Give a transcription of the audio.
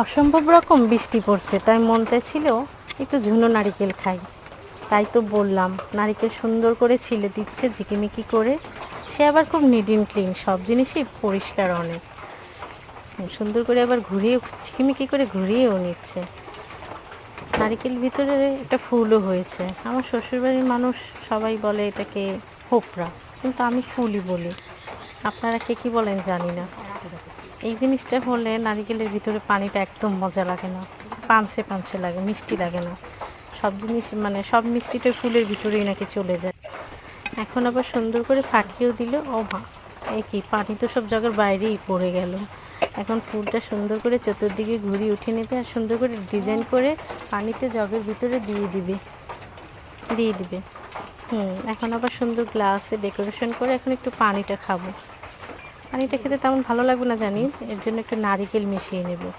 অসম্ভব রকম বৃষ্টি পড়ছে, তাই মন চাইছিল একটু ঝুনো নারিকেল খাই। তাই তো বললাম, নারিকেল সুন্দর করে ছিলে দিচ্ছে ঝিকিমিকি করে। সে আবার খুব নিট অ্যান্ড ক্লিন, সব জিনিসই পরিষ্কার অনেক সুন্দর করে, আবার ঘুরিয়ে ঝিকিমিকি করে ঘুরিয়েও নিচ্ছে। নারিকেল ভিতরে একটা ফুলও হয়েছে। আমার শ্বশুরবাড়ির মানুষ সবাই বলে এটাকে হোপরা, কিন্তু আমি ফুলই বলি। আপনারা কে কী বলেন জানি না। এই জিনিসটা হলে নারিকেলের ভিতরে পানিটা একদম মজা লাগে না, পানসে পানসে লাগে, মিষ্টি লাগে না। সব জিনিস মানে সব মিষ্টিটা ফুলের ভিতরেই নাকি চলে যায়। এখন আবার সুন্দর করে ফাটিয়েও দিল। ও মা, এ কি, পানি তো সব জায়গার বাইরেই পড়ে গেল। এখন ফুলটা সুন্দর করে চতুর্দিকে ঘুরিয়ে উঠে নেবে আর সুন্দর করে ডিজাইন করে পানিতে জগের ভিতরে দিয়ে দিবে। এখন আবার সুন্দর গ্লাসে ডেকোরেশন করে এখন একটু পানিটা খাবো। পানিটা খেতে তেমন ভালো লাগবে না জানি, এর জন্য একটু নারিকেল মিশিয়ে নেব।